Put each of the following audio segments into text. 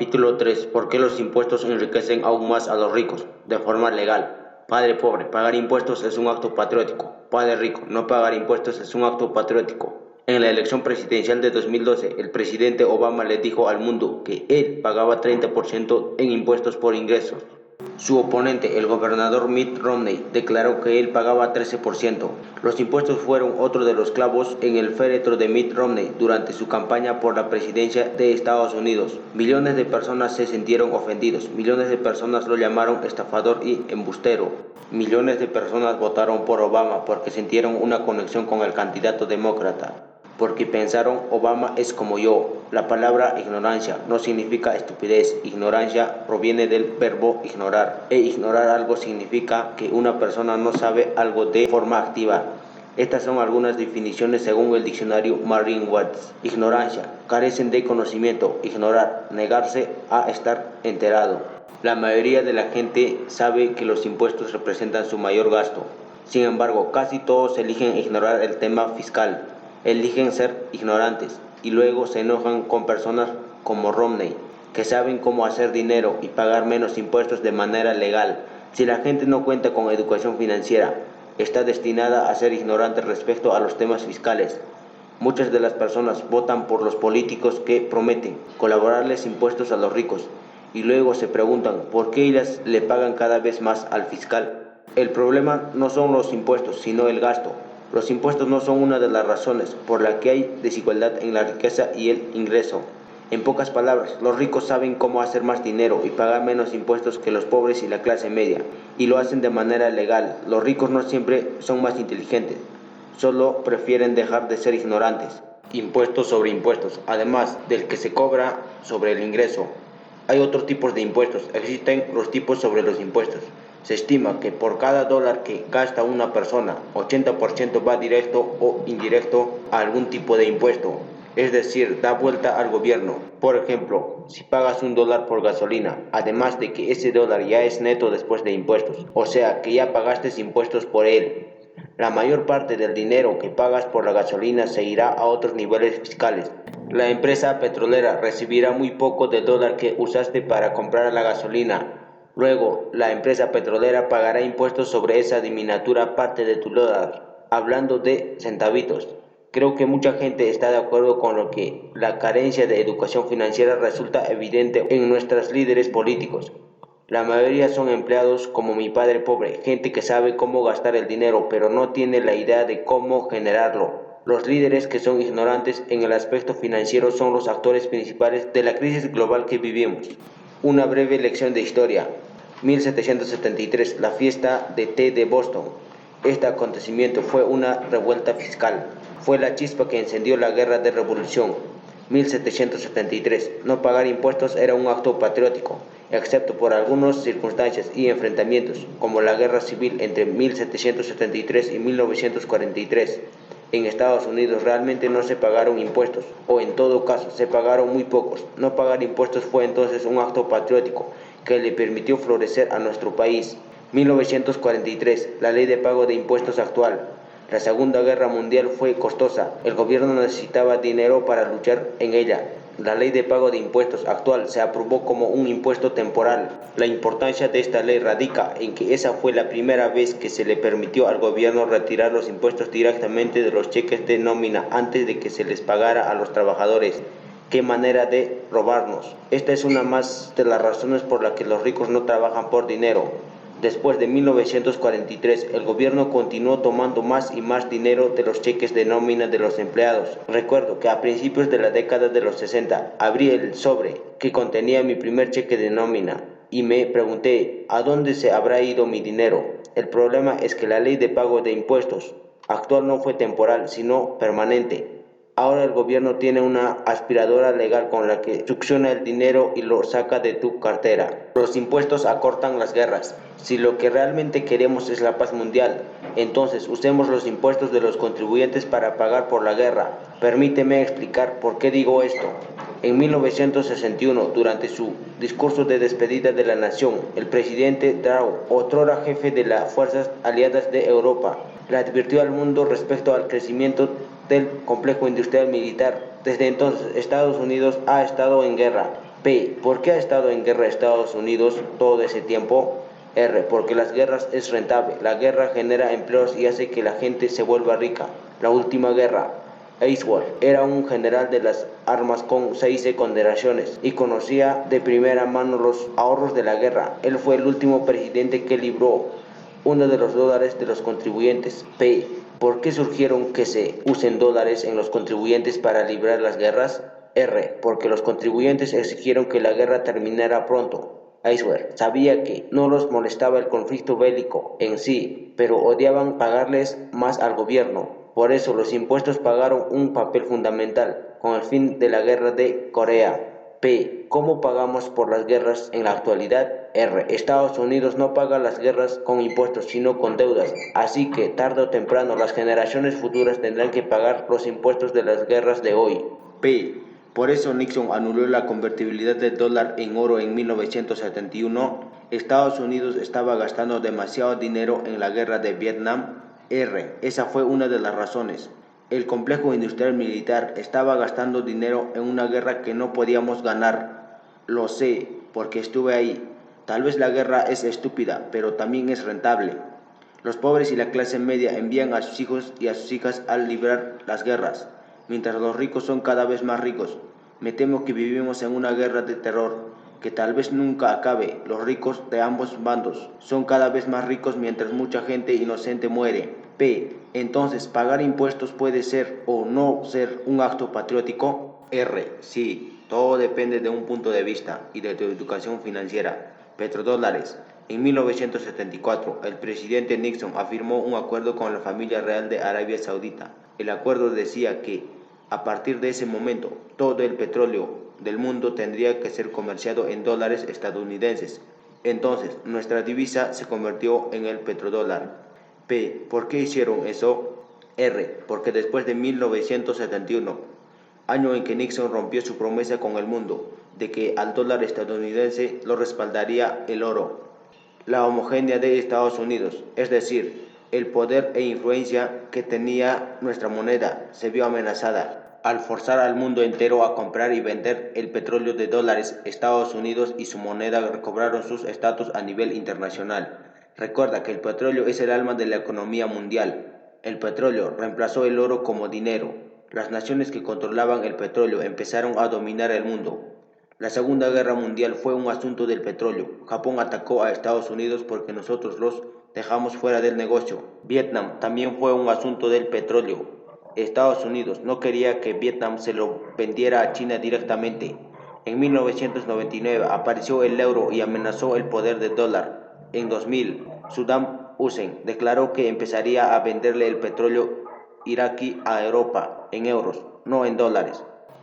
Capítulo 3. ¿Por qué los impuestos enriquecen aún más a los ricos? De forma legal. Padre pobre, pagar impuestos es un acto patriótico. Padre rico, no pagar impuestos es un acto patriótico. En la elección presidencial de 2012, el presidente Obama le dijo al mundo que él pagaba 30% en impuestos por ingresos. Su oponente, el gobernador Mitt Romney, declaró que él pagaba 13%. Los impuestos fueron otro de los clavos en el féretro de Mitt Romney durante su campaña por la presidencia de Estados Unidos. Millones de personas se sintieron ofendidos, millones de personas lo llamaron estafador y embustero. Millones de personas votaron por Obama porque sintieron una conexión con el candidato demócrata. Porque pensaron, Obama es como yo. La palabra ignorancia no significa estupidez. Ignorancia proviene del verbo ignorar. E ignorar algo significa que una persona no sabe algo de forma activa. Estas son algunas definiciones según el diccionario Merriam-Webster. Ignorancia, carecen de conocimiento. Ignorar, negarse a estar enterado. La mayoría de la gente sabe que los impuestos representan su mayor gasto. Sin embargo, casi todos eligen ignorar el tema fiscal. Eligen ser ignorantes y luego se enojan con personas como Romney, que saben cómo hacer dinero y pagar menos impuestos de manera legal. Si la gente no cuenta con educación financiera, está destinada a ser ignorante respecto a los temas fiscales. Muchas de las personas votan por los políticos que prometen colaborarles impuestos a los ricos y luego se preguntan por qué ellas le pagan cada vez más al fiscal. El problema no son los impuestos, sino el gasto. Los impuestos no son una de las razones por la que hay desigualdad en la riqueza y el ingreso. En pocas palabras, los ricos saben cómo hacer más dinero y pagar menos impuestos que los pobres y la clase media, y lo hacen de manera legal. Los ricos no siempre son más inteligentes, solo prefieren dejar de ser ignorantes. Impuestos sobre impuestos, además del que se cobra sobre el ingreso. Hay otros tipos de impuestos, existen los tipos sobre los impuestos. Se estima que por cada dólar que gasta una persona, 80% va directo o indirecto a algún tipo de impuesto, es decir, da vuelta al gobierno. Por ejemplo, si pagas $1 por gasolina, además de que ese dólar ya es neto después de impuestos, o sea que ya pagaste impuestos por él. La mayor parte del dinero que pagas por la gasolina se irá a otros niveles fiscales. La empresa petrolera recibirá muy poco del dólar que usaste para comprar la gasolina. Luego, la empresa petrolera pagará impuestos sobre esa diminuta parte de tu dólar, hablando de centavitos. Creo que mucha gente está de acuerdo con lo que la carencia de educación financiera resulta evidente en nuestros líderes políticos. La mayoría son empleados como mi padre pobre, gente que sabe cómo gastar el dinero, pero no tiene la idea de cómo generarlo. Los líderes que son ignorantes en el aspecto financiero son los actores principales de la crisis global que vivimos. Una breve lección de historia. 1773, la fiesta de té de Boston. Este acontecimiento fue una revuelta fiscal. Fue la chispa que encendió la guerra de revolución. 1773, no pagar impuestos era un acto patriótico, excepto por algunas circunstancias y enfrentamientos, como la guerra civil entre 1773 y 1943. En Estados Unidos realmente no se pagaron impuestos, o en todo caso se pagaron muy pocos. No pagar impuestos fue entonces un acto patriótico que le permitió florecer a nuestro país. 1943, la ley de pago de impuestos actual. La Segunda Guerra Mundial fue costosa, el gobierno necesitaba dinero para luchar en ella. La ley de pago de impuestos actual se aprobó como un impuesto temporal. La importancia de esta ley radica en que esa fue la primera vez que se le permitió al gobierno retirar los impuestos directamente de los cheques de nómina antes de que se les pagara a los trabajadores. ¡Qué manera de robarnos! Esta es una más de las razones por las que los ricos no trabajan por dinero. Después de 1943, el gobierno continuó tomando más y más dinero de los cheques de nómina de los empleados. Recuerdo que a principios de la década de los 60, abrí el sobre que contenía mi primer cheque de nómina y me pregunté, ¿a dónde se habrá ido mi dinero? El problema es que la ley de pago de impuestos actual no fue temporal, sino permanente. Ahora el gobierno tiene una aspiradora legal con la que succiona el dinero y lo saca de tu cartera. Los impuestos acortan las guerras. Si lo que realmente queremos es la paz mundial, entonces usemos los impuestos de los contribuyentes para pagar por la guerra. Permíteme explicar por qué digo esto. En 1961, durante su discurso de despedida de la nación, el presidente Darrow, otrora jefe de las Fuerzas Aliadas de Europa, le advirtió al mundo respecto al crecimiento del complejo industrial militar. Desde entonces, Estados Unidos ha estado en guerra. P. ¿Por qué ha estado en guerra Estados Unidos todo ese tiempo? R. Porque las guerras es rentable. La guerra genera empleos y hace que la gente se vuelva rica. La última guerra. Eisenhower era un general de las armas con 6 condecoraciones y conocía de primera mano los ahorros de la guerra. Él fue el último presidente que libró uno de los dólares de los contribuyentes. P. ¿Por qué surgieron que se usen dólares en los contribuyentes para librar las guerras? R. Porque los contribuyentes exigieron que la guerra terminara pronto. Eisenhower sabía que no los molestaba el conflicto bélico en sí, pero odiaban pagarles más al gobierno. Por eso los impuestos pagaron un papel fundamental con el fin de la guerra de Corea. P. ¿Cómo pagamos por las guerras en la actualidad? R. Estados Unidos no paga las guerras con impuestos, sino con deudas. Así que, tarde o temprano, las generaciones futuras tendrán que pagar los impuestos de las guerras de hoy. P. Por eso Nixon anuló la convertibilidad del dólar en oro en 1971. Estados Unidos estaba gastando demasiado dinero en la guerra de Vietnam. R. Esa fue una de las razones. El complejo industrial militar estaba gastando dinero en una guerra que no podíamos ganar. Lo sé, porque estuve ahí. Tal vez la guerra es estúpida, pero también es rentable. Los pobres y la clase media envían a sus hijos y a sus hijas a librar las guerras, mientras los ricos son cada vez más ricos. Me temo que vivimos en una guerra de terror, que tal vez nunca acabe. Los ricos de ambos bandos son cada vez más ricos mientras mucha gente inocente muere. P. Entonces, ¿pagar impuestos puede ser o no ser un acto patriótico? R. Sí, todo depende de un punto de vista y de tu educación financiera. Petrodólares. En 1974, el presidente Nixon afirmó un acuerdo con la familia real de Arabia Saudita. El acuerdo decía que, a partir de ese momento, todo el petróleo del mundo tendría que ser comerciado en dólares estadounidenses. Entonces, nuestra divisa se convirtió en el petrodólar. P. ¿Por qué hicieron eso? R. Porque después de 1971, año en que Nixon rompió su promesa con el mundo, de que al dólar estadounidense lo respaldaría el oro, la homogénea de Estados Unidos, es decir, el poder e influencia que tenía nuestra moneda, se vio amenazada al forzar al mundo entero a comprar y vender el petróleo de dólares. Estados Unidos y su moneda recobraron sus estatus a nivel internacional. Recuerda que el petróleo es el alma de la economía mundial. El petróleo reemplazó el oro como dinero. Las naciones que controlaban el petróleo empezaron a dominar el mundo. La Segunda Guerra Mundial fue un asunto del petróleo. Japón atacó a Estados Unidos porque nosotros los dejamos fuera del negocio. Vietnam también fue un asunto del petróleo. Estados Unidos no quería que Vietnam se lo vendiera a China directamente. En 1999 apareció el euro y amenazó el poder del dólar. En 2000, Saddam Hussein declaró que empezaría a venderle el petróleo iraquí a Europa en euros, no en dólares.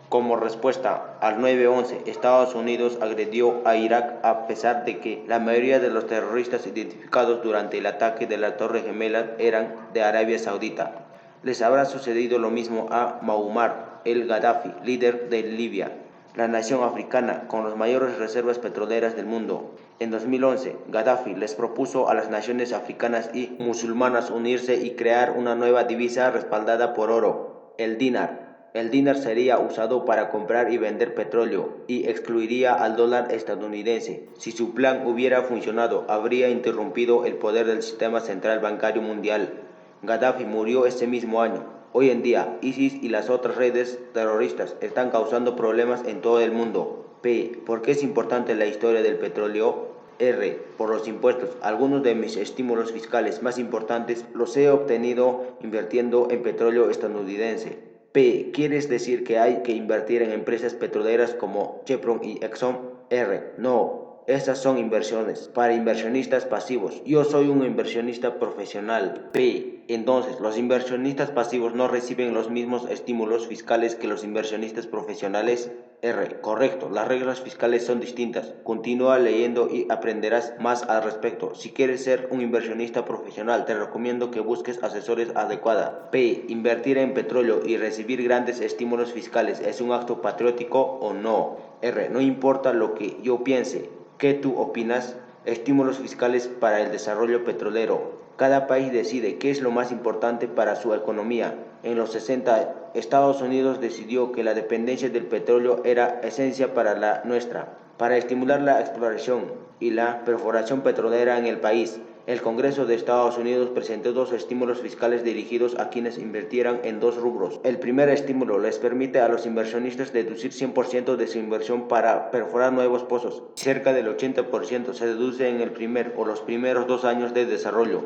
Como respuesta al 9/11, Estados Unidos agredió a Irak a pesar de que la mayoría de los terroristas identificados durante el ataque de la Torre Gemela eran de Arabia Saudita. Les habrá sucedido lo mismo a Muammar el-Gaddafi, líder de Libia, la nación africana con las mayores reservas petroleras del mundo. En 2011, Gaddafi les propuso a las naciones africanas y musulmanas unirse y crear una nueva divisa respaldada por oro, el dinar. El dinar sería usado para comprar y vender petróleo y excluiría al dólar estadounidense. Si su plan hubiera funcionado, habría interrumpido el poder del sistema central bancario mundial. Gaddafi murió ese mismo año. Hoy en día, ISIS y las otras redes terroristas están causando problemas en todo el mundo. P. ¿Por qué es importante la historia del petróleo? R. Por los impuestos. Algunos de mis estímulos fiscales más importantes los he obtenido invirtiendo en petróleo estadounidense. P. ¿Quieres decir que hay que invertir en empresas petroleras como Chevron y Exxon? R. No. Estas son inversiones para inversionistas pasivos. Yo soy un inversionista profesional. P. Entonces, los inversionistas pasivos no reciben los mismos estímulos fiscales que los inversionistas profesionales. R. Correcto, las reglas fiscales son distintas. Continúa leyendo y aprenderás más al respecto. Si quieres ser un inversionista profesional, te recomiendo que busques asesores adecuados. P. ¿Invertir en petróleo y recibir grandes estímulos fiscales es un acto patriótico o no? R. No importa lo que yo piense. ¿Qué tú opinas? Estímulos fiscales para el desarrollo petrolero. Cada país decide qué es lo más importante para su economía. En los 60, Estados Unidos decidió que la dependencia del petróleo era esencia para la nuestra. Para estimular la exploración y la perforación petrolera en el país, el Congreso de Estados Unidos presentó dos estímulos fiscales dirigidos a quienes invirtieran en dos rubros. El primer estímulo les permite a los inversionistas deducir 100% de su inversión para perforar nuevos pozos. Cerca del 80% se deduce en el primer o los primeros 2 años de desarrollo.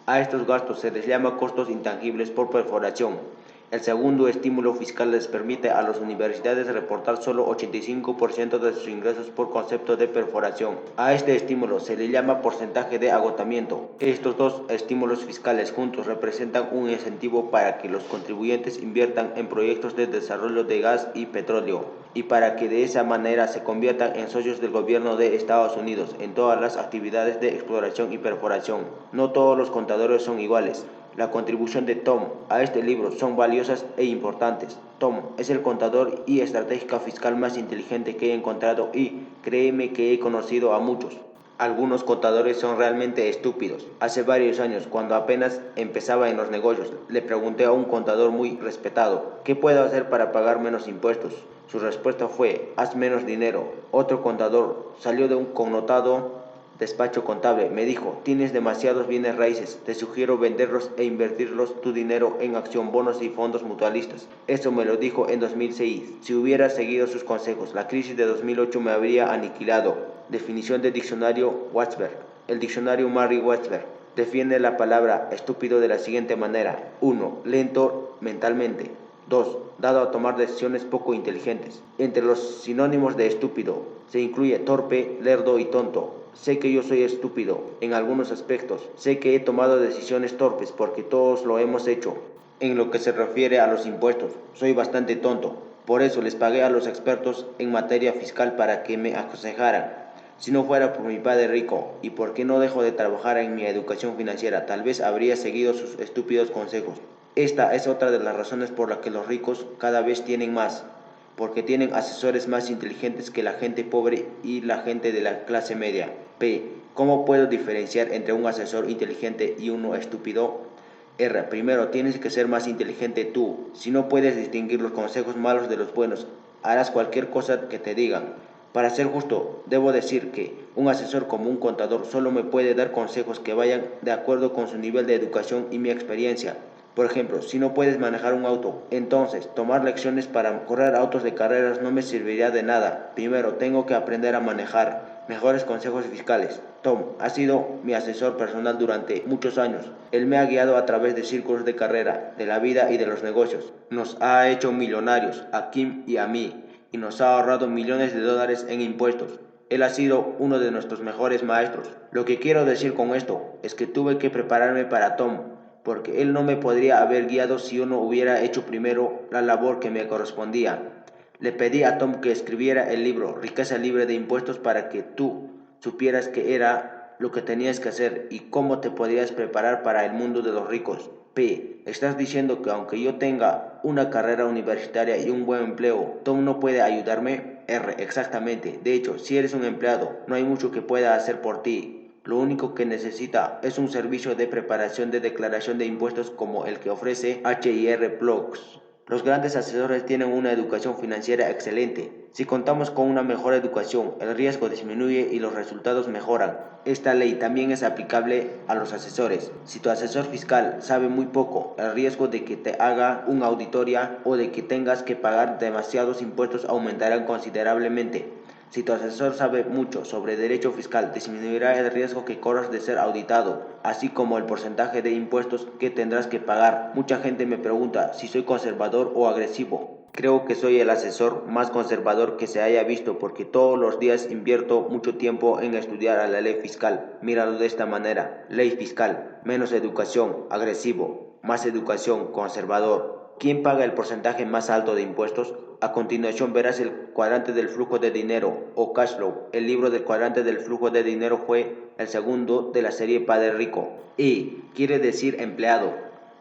A estos gastos se les llama costos intangibles por perforación. El segundo estímulo fiscal les permite a las universidades reportar solo 85% de sus ingresos por concepto de perforación. A este estímulo se le llama porcentaje de agotamiento. Estos dos estímulos fiscales juntos representan un incentivo para que los contribuyentes inviertan en proyectos de desarrollo de gas y petróleo y para que de esa manera se conviertan en socios del gobierno de Estados Unidos en todas las actividades de exploración y perforación. No todos los contadores son iguales. La contribución de Tom a este libro son valiosas e importantes. Tom es el contador y estratega fiscal más inteligente que he encontrado y créeme que he conocido a muchos. Algunos contadores son realmente estúpidos. Hace varios años, cuando apenas empezaba en los negocios, le pregunté a un contador muy respetado, ¿qué puedo hacer para pagar menos impuestos? Su respuesta fue, haz menos dinero. Otro contador salió de un connotado despacho contable, me dijo, tienes demasiados bienes raíces, te sugiero venderlos e invertirlos tu dinero en acción, bonos y fondos mutualistas. Eso me lo dijo en 2006. Si hubiera seguido sus consejos, la crisis de 2008 me habría aniquilado. Definición del diccionario Webster. El diccionario Merriam-Webster define la palabra estúpido de la siguiente manera. 1. Lento mentalmente. 2. Dado a tomar decisiones poco inteligentes. Entre los sinónimos de estúpido se incluye torpe, lerdo y tonto. Sé que yo soy estúpido en algunos aspectos. Sé que he tomado decisiones torpes porque todos lo hemos hecho. En lo que se refiere a los impuestos, soy bastante tonto. Por eso les pagué a los expertos en materia fiscal para que me aconsejaran. Si no fuera por mi padre rico y porque no dejo de trabajar en mi educación financiera, tal vez habría seguido sus estúpidos consejos. Esta es otra de las razones por las que los ricos cada vez tienen más, porque tienen asesores más inteligentes que la gente pobre y la gente de la clase media. P. ¿Cómo puedo diferenciar entre un asesor inteligente y uno estúpido? R. Primero, tienes que ser más inteligente tú. Si no puedes distinguir los consejos malos de los buenos, harás cualquier cosa que te digan. Para ser justo, debo decir que un asesor como un contador solo me puede dar consejos que vayan de acuerdo con su nivel de educación y mi experiencia. Por ejemplo, si no puedes manejar un auto, entonces tomar lecciones para correr autos de carreras no me serviría de nada. Primero, tengo que aprender a manejar. Mejores consejos fiscales. Tom ha sido mi asesor personal durante muchos años. Él me ha guiado a través de círculos de carrera, de la vida y de los negocios. Nos ha hecho millonarios, a Kim y a mí, y nos ha ahorrado millones de dólares en impuestos. Él ha sido uno de nuestros mejores maestros. Lo que quiero decir con esto es que tuve que prepararme para Tom, porque él no me podría haber guiado si yo no hubiera hecho primero la labor que me correspondía. Le pedí a Tom que escribiera el libro Riqueza libre de impuestos para que tú supieras qué era lo que tenías que hacer y cómo te podrías preparar para el mundo de los ricos. P. Estás diciendo que aunque yo tenga una carrera universitaria y un buen empleo, Tom no puede ayudarme. R. Exactamente. De hecho, si eres un empleado, no hay mucho que pueda hacer por ti. Lo único que necesita es un servicio de preparación de declaración de impuestos como el que ofrece H&R Block. Los grandes asesores tienen una educación financiera excelente. Si contamos con una mejor educación, el riesgo disminuye y los resultados mejoran. Esta ley también es aplicable a los asesores. Si tu asesor fiscal sabe muy poco, el riesgo de que te haga una auditoría o de que tengas que pagar demasiados impuestos aumentarán considerablemente. Si tu asesor sabe mucho sobre derecho fiscal, disminuirá el riesgo que corras de ser auditado, así como el porcentaje de impuestos que tendrás que pagar. Mucha gente me pregunta si soy conservador o agresivo. Creo que soy el asesor más conservador que se haya visto porque todos los días invierto mucho tiempo en estudiar a la ley fiscal. Míralo de esta manera. Ley fiscal, menos educación, agresivo, más educación, conservador. ¿Quién paga el porcentaje más alto de impuestos? A continuación verás el cuadrante del flujo de dinero o cash flow. El libro del cuadrante del flujo de dinero fue el segundo de la serie Padre Rico. E quiere decir empleado.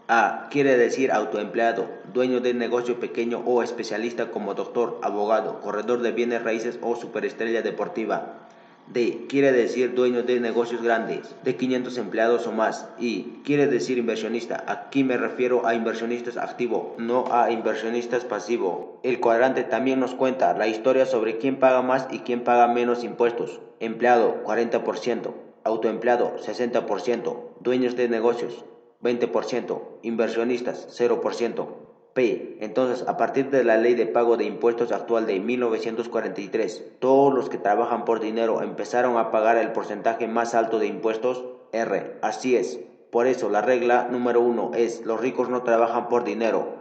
A quiere decir autoempleado, dueño de negocio pequeño o especialista como doctor, abogado, corredor de bienes raíces o superestrella deportiva. D. Quiere decir dueño de negocios grandes, de 500 empleados o más. Y quiere decir inversionista. Aquí me refiero a inversionistas activos, no a inversionistas pasivos. El cuadrante también nos cuenta la historia sobre quién paga más y quién paga menos impuestos. Empleado, 40%. Autoempleado, 60%. Dueños de negocios, 20%. Inversionistas, 0%. P. Entonces, a partir de la ley de pago de impuestos actual de 1943, todos los que trabajan por dinero empezaron a pagar el porcentaje más alto de impuestos. R. Así es. Por eso, la regla número 1 es: los ricos no trabajan por dinero.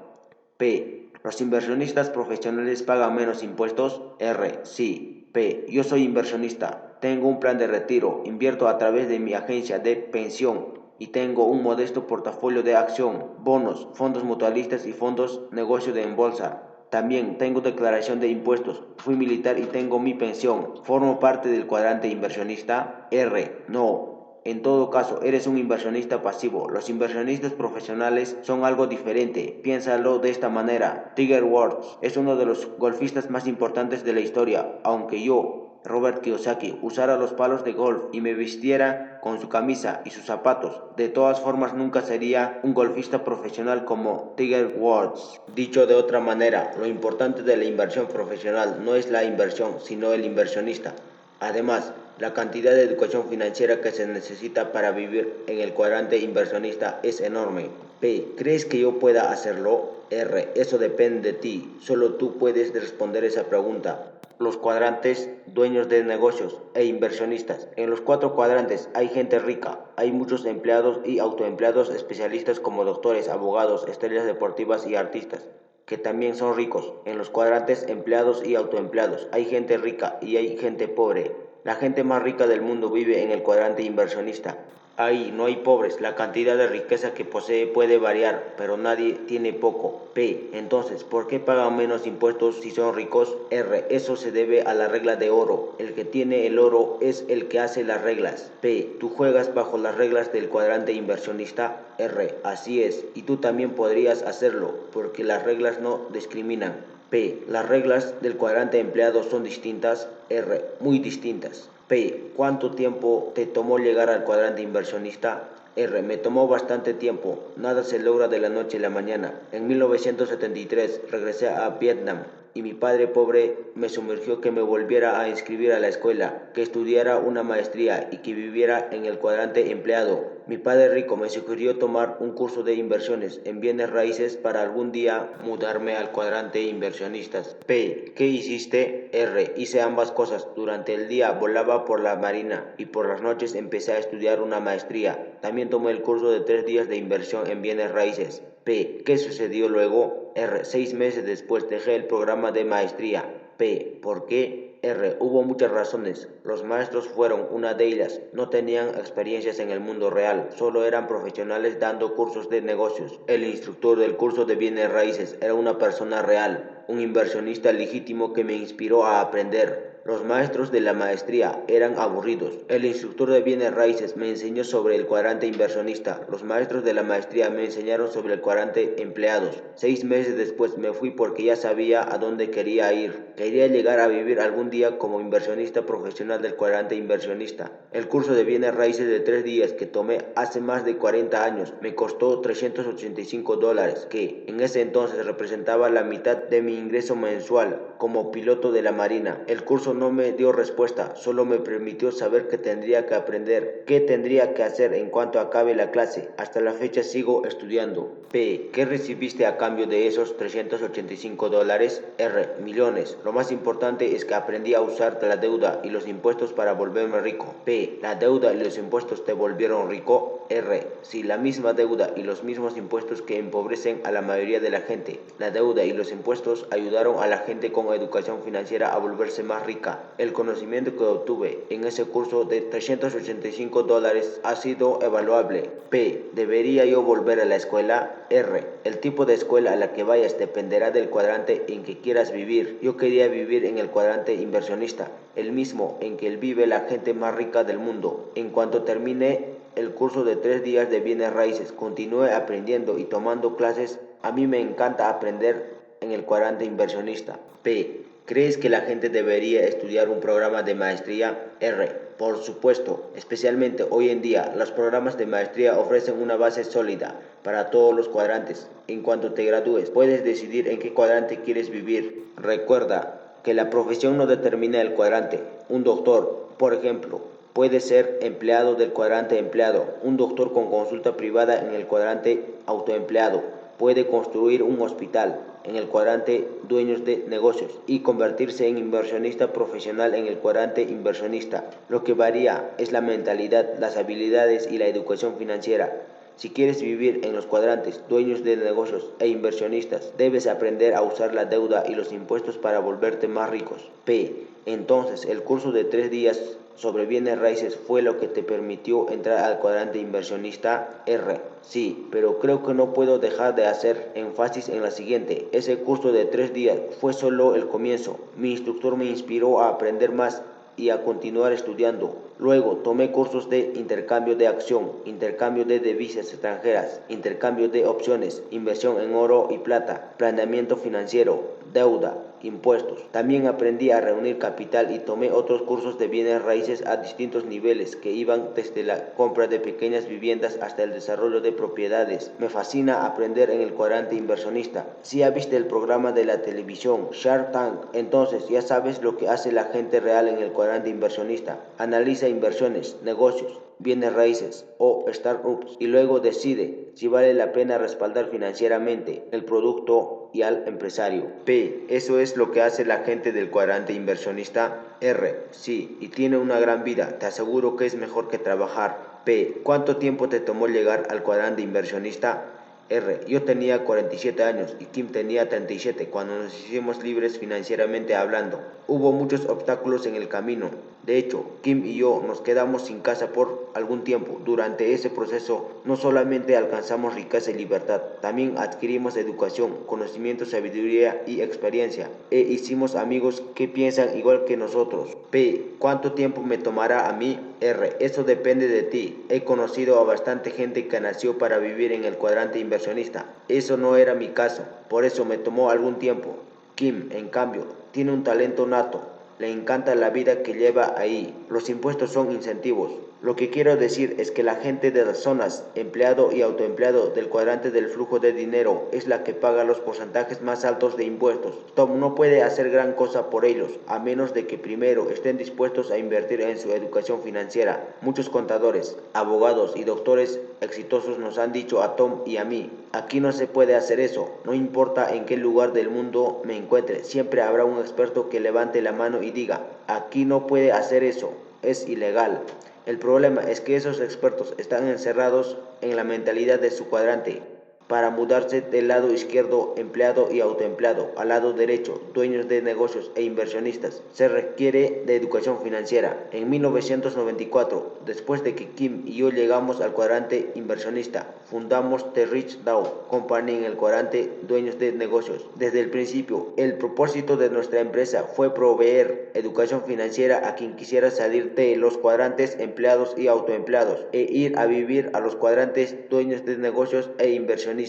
P. ¿Los inversionistas profesionales pagan menos impuestos? R. Sí. P. Yo soy inversionista. Tengo un plan de retiro. Invierto a través de mi agencia de pensión y tengo un modesto portafolio de acción, bonos, fondos mutualistas y fondos negocio en bolsa. También tengo declaración de impuestos, fui militar y tengo mi pensión. ¿Formo parte del cuadrante inversionista? R. No. En todo caso, eres un inversionista pasivo. Los inversionistas profesionales son algo diferente. Piénsalo de esta manera. Tiger Woods es uno de los golfistas más importantes de la historia, aunque yo, Robert Kiyosaki, usara los palos de golf y me vistiera con su camisa y sus zapatos, de todas formas nunca sería un golfista profesional como Tiger Woods. Dicho de otra manera, lo importante de la inversión profesional no es la inversión, sino el inversionista. Además, la cantidad de educación financiera que se necesita para vivir en el cuadrante inversionista es enorme. P. ¿Crees que yo pueda hacerlo? R. Eso depende de ti. Solo tú puedes responder esa pregunta. Los cuadrantes, dueños de negocios e inversionistas. En los 4 cuadrantes hay gente rica, hay muchos empleados y autoempleados especialistas como doctores, abogados, estrellas deportivas y artistas, que también son ricos. En los cuadrantes empleados y autoempleados hay gente rica y hay gente pobre. La gente más rica del mundo vive en el cuadrante inversionista. Ahí no hay pobres, la cantidad de riqueza que posee puede variar, pero nadie tiene poco. P. Entonces, ¿por qué pagan menos impuestos si son ricos? R. Eso se debe a la regla de oro. El que tiene el oro es el que hace las reglas. P. ¿Tú juegas bajo las reglas del cuadrante inversionista? R. Así es, y tú también podrías hacerlo, porque las reglas no discriminan. P. ¿Las reglas del cuadrante empleado son distintas? R. Muy distintas. P. ¿Cuánto tiempo te tomó llegar al cuadrante inversionista? R. Me tomó bastante tiempo. Nada se logra de la noche a la mañana. En 1973 regresé a Vietnam y mi padre pobre me sumergió que me volviera a inscribir a la escuela, que estudiara una maestría y que viviera en el cuadrante empleado. Mi padre rico me sugirió tomar un curso de inversiones en bienes raíces para algún día mudarme al cuadrante inversionistas. P. ¿Qué hiciste? R. Hice ambas cosas. Durante el día volaba por la marina y por las noches empecé a estudiar una maestría. También tomé el curso de 3 días de inversión en bienes raíces. P. ¿Qué sucedió luego? R. 6 meses después dejé el programa de maestría. P. ¿Por qué? R. Hubo muchas razones. Los maestros fueron una de ellas. No tenían experiencias en el mundo real, solo eran profesionales dando cursos de negocios. El instructor del curso de bienes raíces era una persona real, un inversionista legítimo que me inspiró a aprender. Los maestros de la maestría eran aburridos. El instructor de bienes raíces me enseñó sobre el cuadrante inversionista. Los maestros de la maestría me enseñaron sobre el cuadrante empleados. 6 meses después me fui porque ya sabía a dónde quería ir. Quería llegar a vivir algún día como inversionista profesional del cuadrante inversionista. El curso de bienes raíces de 3 días que tomé hace más de 40 años me costó $385, que en ese entonces representaba la mitad de mi ingreso mensual como piloto de la marina. El curso no me dio respuesta, solo me permitió saber que tendría que aprender, qué tendría que hacer en cuanto acabe la clase. Hasta la fecha sigo estudiando. P. ¿Qué recibiste a cambio de esos $385? R. Millones. Lo más importante es que aprendí a usar la deuda y los impuestos para volverme rico. P. ¿La deuda y los impuestos te volvieron rico? R. Sí, la misma deuda y los mismos impuestos que empobrecen a la mayoría de la gente. La deuda y los impuestos ayudaron a la gente con educación financiera a volverse más rica. El conocimiento que obtuve en ese curso de $385 ha sido evaluable. P. ¿Debería yo volver a la escuela? R. El tipo de escuela a la que vayas dependerá del cuadrante en que quieras vivir. Yo quería vivir en el cuadrante inversionista, el mismo en que vive la gente más rica del mundo. En cuanto termine el curso de 3 días de bienes raíces, continué aprendiendo y tomando clases. A mí me encanta aprender en el cuadrante inversionista. P. ¿Crees que la gente debería estudiar un programa de maestría? R. Por supuesto, especialmente hoy en día, los programas de maestría ofrecen una base sólida para todos los cuadrantes. En cuanto te gradúes, puedes decidir en qué cuadrante quieres vivir. Recuerda que la profesión no determina el cuadrante. Un doctor, por ejemplo, puede ser empleado del cuadrante empleado. Un doctor con consulta privada en el cuadrante autoempleado puede construir un hospital en el cuadrante dueños de negocios y convertirse en inversionista profesional en el cuadrante inversionista. Lo que varía es la mentalidad, las habilidades y la educación financiera. Si quieres vivir en los cuadrantes dueños de negocios e inversionistas, debes aprender a usar la deuda y los impuestos para volverte más ricos. P. Entonces, el curso de 3 días sobre bienes raíces fue lo que te permitió entrar al cuadrante inversionista. R. Sí, pero creo que no puedo dejar de hacer énfasis en la siguiente. Ese curso de 3 días fue solo el comienzo. Mi instructor me inspiró a aprender más y a continuar estudiando. Luego tomé cursos de intercambio de acción, intercambio de divisas extranjeras, intercambio de opciones, inversión en oro y plata, planeamiento financiero, deuda, impuestos. También aprendí a reunir capital y tomé otros cursos de bienes raíces a distintos niveles que iban desde la compra de pequeñas viviendas hasta el desarrollo de propiedades. Me fascina aprender en el cuadrante inversionista. Si ya viste el programa de la televisión Shark Tank, entonces ya sabes lo que hace la gente real en el cuadrante inversionista. Analiza inversiones, negocios, bienes raíces o startups y luego decide si vale la pena respaldar financieramente el producto y al empresario. P. Eso es lo que hace la gente del cuadrante inversionista. R. Sí, y tiene una gran vida. Te aseguro que es mejor que trabajar. P. ¿Cuánto tiempo te tomó llegar al cuadrante inversionista? R. Yo tenía 47 años y Kim tenía 37 cuando nos hicimos libres financieramente hablando. Hubo muchos obstáculos en el camino. De hecho, Kim y yo nos quedamos sin casa por algún tiempo. Durante ese proceso no solamente alcanzamos riqueza y libertad, también adquirimos educación, conocimiento, sabiduría y experiencia. E hicimos amigos que piensan igual que nosotros. P. ¿Cuánto tiempo me tomará a mí? R. Eso depende de ti. He conocido a bastante gente que nació para vivir en el cuadrante inversionista. Eso no era mi caso, por eso me tomó algún tiempo. Kim, en cambio, tiene un talento nato. Le encanta la vida que lleva ahí. Los impuestos son incentivos. Lo que quiero decir es que la gente de las zonas, empleado y autoempleado del cuadrante del flujo de dinero, es la que paga los porcentajes más altos de impuestos. Tom no puede hacer gran cosa por ellos, a menos de que primero estén dispuestos a invertir en su educación financiera. Muchos contadores, abogados y doctores exitosos nos han dicho a Tom y a mí: aquí no se puede hacer eso. No importa en qué lugar del mundo me encuentre, siempre habrá un experto que levante la mano y diga: aquí no puede hacer eso, es ilegal. El problema es que esos expertos están encerrados en la mentalidad de su cuadrante. Para mudarse del lado izquierdo, empleado y autoempleado, al lado derecho, dueños de negocios e inversionistas, se requiere de educación financiera. En 1994, después de que Kim y yo llegamos al cuadrante inversionista, fundamos The Rich Dad Company en el cuadrante dueños de negocios. Desde el principio, el propósito de nuestra empresa fue proveer educación financiera a quien quisiera salir de los cuadrantes empleados y autoempleados e ir a vivir a los cuadrantes dueños de negocios e inversionistas.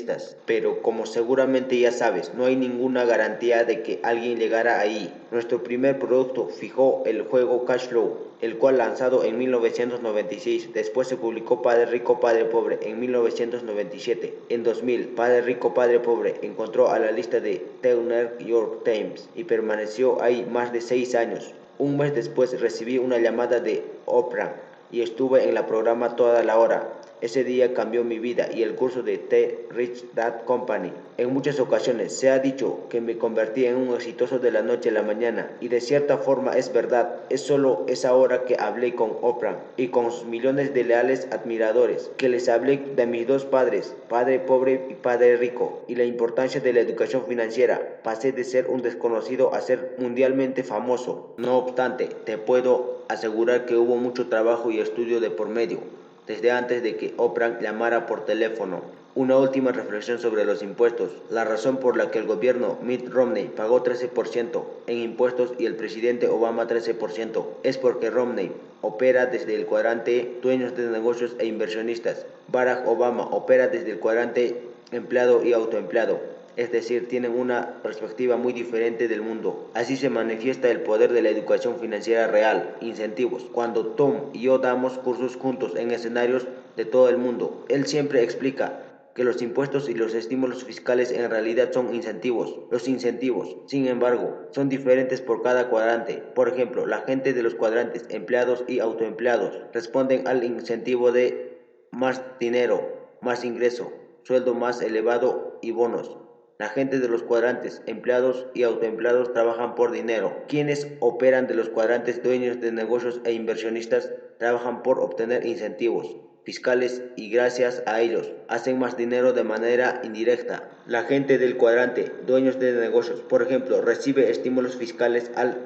Pero como seguramente ya sabes, no hay ninguna garantía de que alguien llegará ahí. Nuestro primer producto fijó el juego Cash Flow, el cual lanzado en 1996, después se publicó Padre Rico, Padre Pobre en 1997. En 2000, Padre Rico, Padre Pobre encontró a la lista de The New York Times y permaneció ahí más de 6 años. Un mes después recibí una llamada de Oprah y estuve en el programa toda la hora. Ese día cambió mi vida y el curso de The Rich Dad Company. En muchas ocasiones se ha dicho que me convertí en un exitoso de la noche a la mañana, y de cierta forma es verdad. Es solo esa hora que hablé con Oprah y con sus millones de leales admiradores, que les hablé de mis dos padres, Padre Pobre y Padre Rico, y la importancia de la educación financiera. Pasé de ser un desconocido a ser mundialmente famoso. No obstante, te puedo asegurar que hubo mucho trabajo y estudio de por medio desde antes de que Oprah llamara por teléfono. Una última reflexión sobre los impuestos. La razón por la que el gobierno Mitt Romney pagó 13% en impuestos y el presidente Obama 13% es porque Romney opera desde el cuadrante dueños de negocios e inversionistas. Barack Obama opera desde el cuadrante empleado y autoempleado. es decir, tienen una perspectiva muy diferente del mundo. Así se manifiesta el poder de la educación financiera real, incentivos. Cuando Tom y yo damos cursos juntos en escenarios de todo el mundo, él siempre explica que los impuestos y los estímulos fiscales en realidad son incentivos. Los incentivos, sin embargo, son diferentes por cada cuadrante. Por ejemplo, la gente de los cuadrantes empleados y autoempleados responden al incentivo de más dinero, más ingreso, sueldo más elevado y bonos. La gente de los cuadrantes empleados y autoempleados trabajan por dinero. Quienes operan de los cuadrantes dueños de negocios e inversionistas trabajan por obtener incentivos fiscales y gracias a ellos hacen más dinero de manera indirecta. La gente del cuadrante, dueños de negocios, por ejemplo, recibe estímulos fiscales al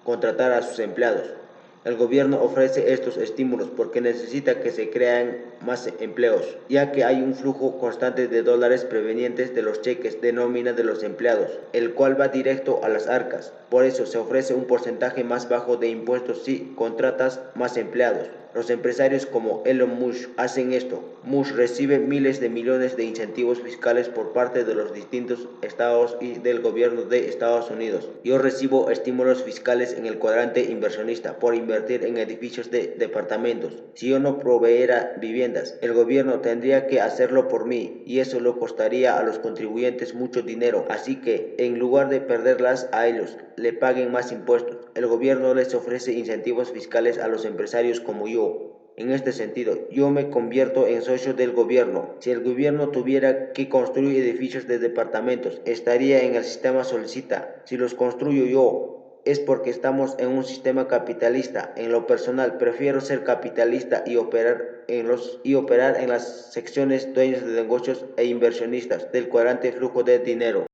contratar a sus empleados. El gobierno ofrece estos estímulos porque necesita que se crean más empleos, ya que hay un flujo constante de dólares provenientes de los cheques de nómina de los empleados, el cual va directo a las arcas. Por eso se ofrece un porcentaje más bajo de impuestos si contratas más empleados. Los empresarios como Elon Musk hacen esto. Musk recibe miles de millones de incentivos fiscales por parte de los distintos estados y del gobierno de Estados Unidos. Yo recibo estímulos fiscales en el cuadrante inversionista por invertir en edificios de departamentos. Si yo no proveera viviendas, el gobierno tendría que hacerlo por mí y eso le costaría a los contribuyentes mucho dinero. Así que, en lugar de perderlas a ellos, le paguen más impuestos. El gobierno les ofrece incentivos fiscales a los empresarios como yo. En este sentido, yo me convierto en socio del gobierno. Si el gobierno tuviera que construir edificios de departamentos, estaría en el sistema solicita. Si los construyo yo, es porque estamos en un sistema capitalista. En lo personal, prefiero ser capitalista y operar en las secciones dueños de negocios e inversionistas del cuadrante flujo de dinero.